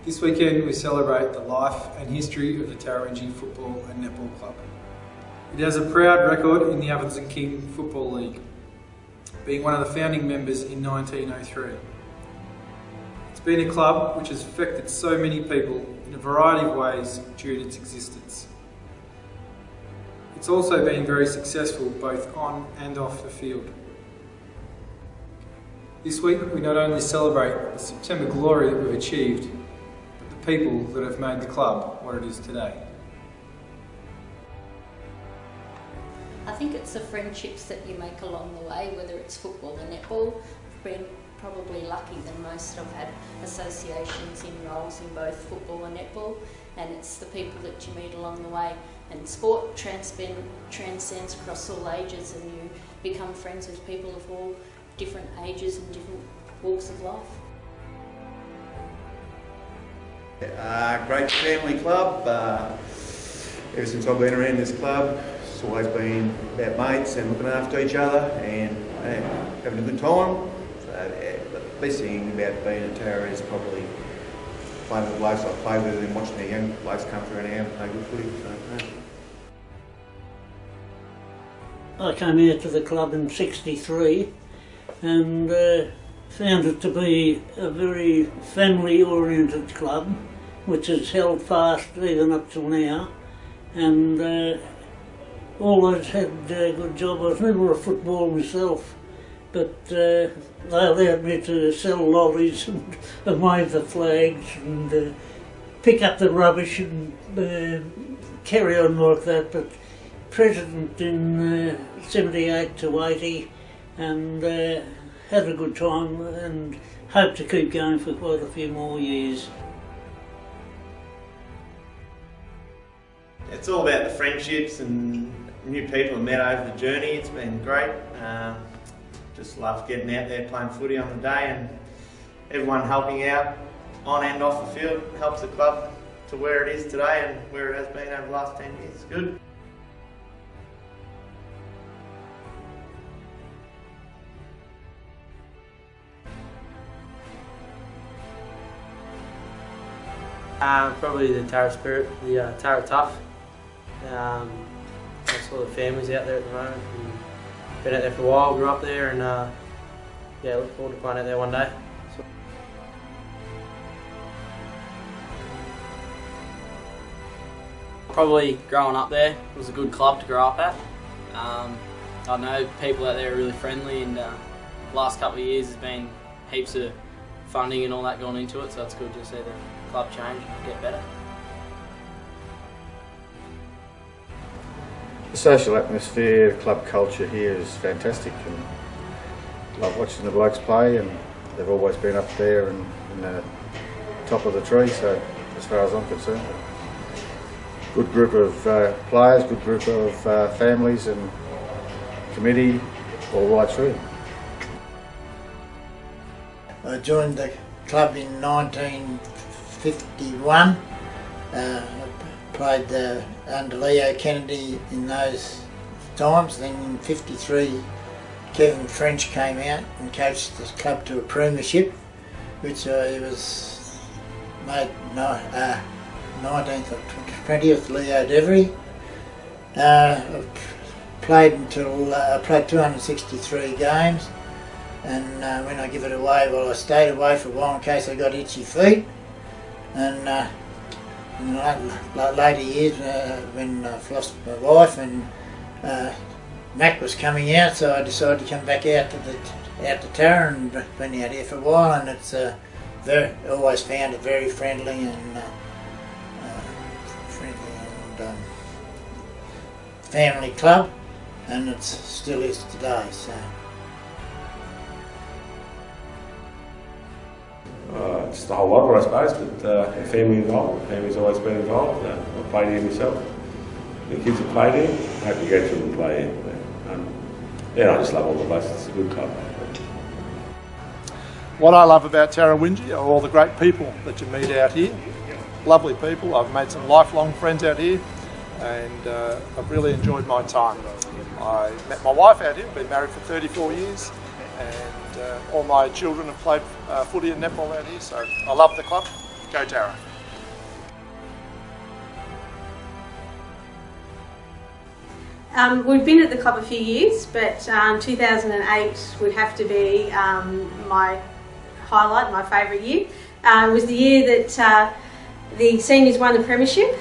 This weekend we celebrate the life and history of the Tarrawingee Football and Netball Club. It has a proud record in the Ovens and King Football League, being one of the founding members in 1903. It's been a club which has affected so many people in a variety of ways during its existence. It's also been very successful both on and off the field. This week we not only celebrate the September glory that we've achieved, but the people that have made the club what it is today. I think it's the friendships that you make along the way, whether it's football or netball. I've been probably lucky than most. I've had associations in roles in both football and netball, and it's the people that you meet along the way. And sport transcends across all ages, and you become friends with people of all different ages and different walks of life. Great family club. Ever since I've been around this club, it's always been about mates and looking after each other and having a good time. So, the best thing about being at Tarra is probably playing with the blokes I've played with and watching the young blokes come through now and play good footy. So, I came here to the club in '63 and found it to be a very family-oriented club, which has held fast even up till now, and always had a good job. I was never a football myself, but they allowed me to sell lollies and wave the flags and pick up the rubbish and carry on like that. But president in 78 to 80 and had a good time and hope to keep going for quite a few more years. It's all about the friendships and new people I've met over the journey. It's been great. Just love getting out there playing footy on the day, and everyone helping out on and off the field helps the club to where it is today and where it has been over the last 10 years. It's good. Probably the Tarra Spirit, the Tarra Tough. That's all the families out there at the moment. And been out there for a while, grew up there, and yeah, look forward to playing out there one day. Probably growing up there, it was a good club to grow up at. I know people out there are really friendly, and the last couple of years has been heaps of funding and all that gone into it, so it's good to see the club change and get better. The social atmosphere, club culture here is fantastic, and love watching the blokes play, and they've always been up there and in the top of the tree, so as far as I'm concerned. Good group of players, good group of families and committee all right through. I joined the club in 1951. I played under Leo Kennedy in those times. Then in '53, Kevin French came out and coached the club to a premiership, which it was made 19th or 20th Leo Devery. I played until I played 263 games. And when I give it away, well, I stayed away for a while in case I got itchy feet. And in later years, when I've lost my wife and Mac was coming out, so I decided to come back out to Tarra and been out here for a while. And it's always found it very friendly and family club, and it still is today. So. Just the whole lot, I suppose, but the family involved. The family's always been involved. I've played here myself. The kids have played here. I hope you go through and play here. Yeah, I just love all the places. It's a good club. What I love about Tarrawingee are all the great people that you meet out here. Lovely people. I've made some lifelong friends out here, and I've really enjoyed my time. I met my wife out here, been married for 34 years, and all my children have played footy and netball out here, so I love the club. Go Tara. We've been at the club a few years, but 2008 would have to be my highlight, my favourite year. It was the year that the seniors won the premiership.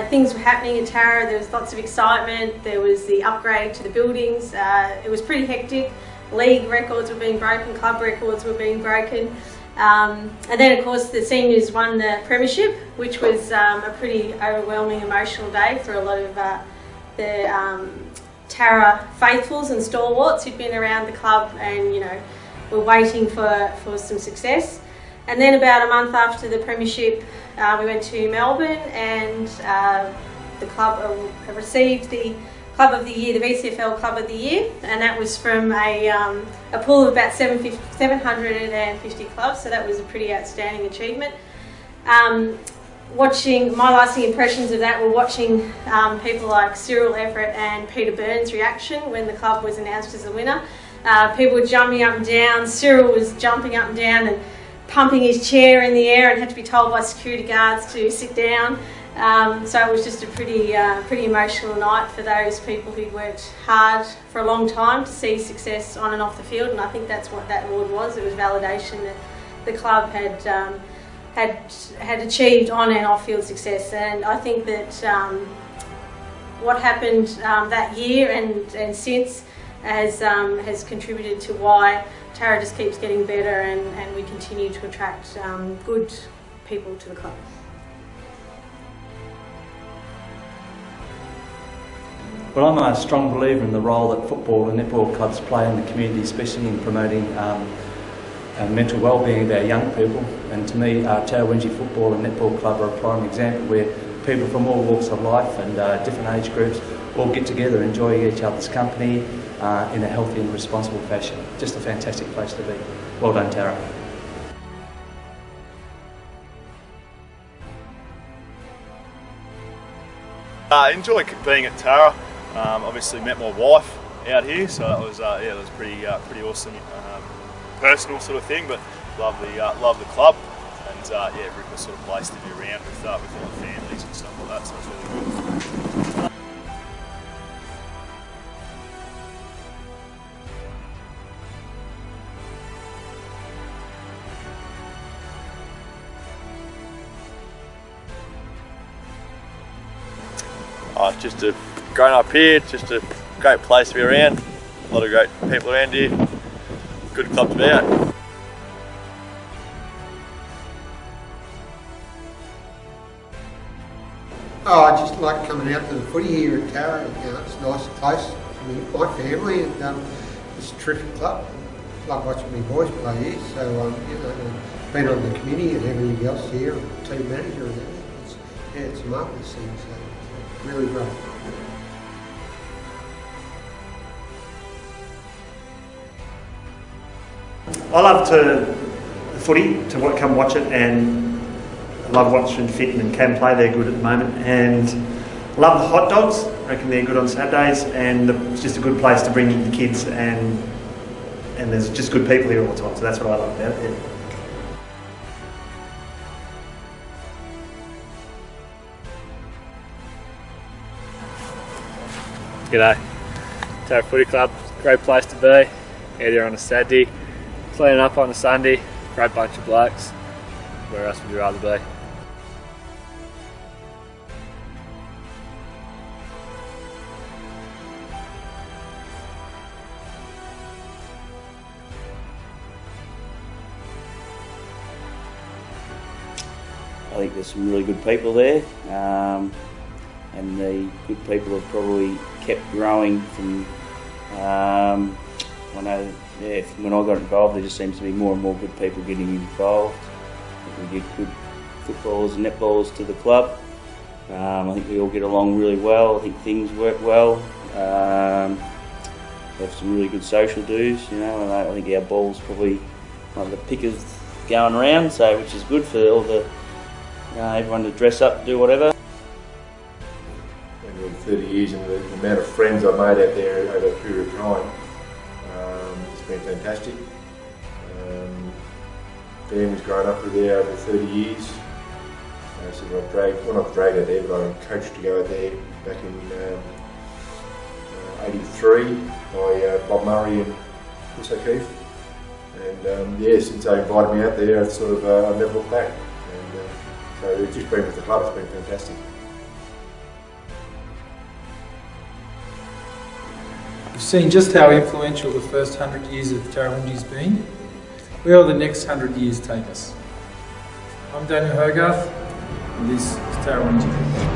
Things were happening at Tara, there was lots of excitement, there was the upgrade to the buildings, it was pretty hectic. League records were being broken, club records were being broken. And then of course the seniors won the premiership, which was a pretty overwhelming emotional day for a lot of the Tara faithfuls and stalwarts who'd been around the club and, you know, were waiting for some success. And then about a month after the premiership, we went to Melbourne and the club received the Club of the Year, the VCFL Club of the Year, and that was from a pool of about 750 clubs, so that was a pretty outstanding achievement. Watching, my lasting impressions of that were watching people like Cyril Everett and Peter Burns' reaction when the club was announced as the winner. People were jumping up and down. Cyril was jumping up and down and pumping his chair in the air and had to be told by security guards to sit down. So it was just a pretty emotional night for those people who'd worked hard for a long time to see success on and off the field, and I think that's what that award was. It was validation that the club had achieved on and off field success, and I think that what happened that year and since has contributed to why Tara just keeps getting better and we continue to attract good people to the club. Well, I'm a strong believer in the role that football and netball clubs play in the community, especially in promoting mental well-being of our young people. And to me, Tarrawingee Football and Netball Club are a prime example where people from all walks of life and different age groups all get together, enjoy each other's company in a healthy and responsible fashion. Just a fantastic place to be. Well done, Tara. I enjoy being at Tara. Obviously met my wife out here, so that was it was pretty awesome, personal sort of thing. But love the club, and yeah, really sort of place to be around with all the families and stuff like that. So it's really good. Growing up here, just a great place to be around. A lot of great people around here. Good club to be at. Oh, I just like coming out to the footy here at Tara. You know, it's a nice place for me, my family, and it's a terrific club. Love watching my boys play here. So you know, been on the committee and everything else here, and team manager and everything. It's a marvellous thing. So really great. I love the footy, to come watch it, and I love watching Fitton and Cam play. They're good at the moment, and love the hot dogs. I reckon they're good on Saturdays, and it's just a good place to bring in the kids, and there's just good people here all the time. So that's what I love about it. Yeah. G'day. Tara Footy Club, great place to be. Out here on a Saturday. Cleaning up on a Sunday, great bunch of blokes. Where else would you rather be? I think there's some really good people there, and the good people have probably kept growing from. I know, yeah, when I got involved, there just seems to be more and more good people getting involved. I think we get good footballers and netballers to the club. I think we all get along really well. I think things work well. We have some really good social dues, you know, and I think our ball's probably one of the pickers going around, so which is good for all the everyone to dress up, do whatever. Been with 30 years, and the amount of friends I've made out there over a period of time. It's been fantastic. Family's grown up with there over 30 years. So I not dragged out there, but I coached to go out there back in '83 by Bob Murray and Chris O'Keefe. And yeah, since they invited me out there, I've I've never looked back. And so it's just been with the club, it's been fantastic. You've seen just how influential the first 100 years of Tarrawingee's been. Where will the next 100 years take us? I'm Daniel Hogarth, and this is Tarrawingee.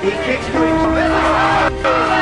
He kicks to him.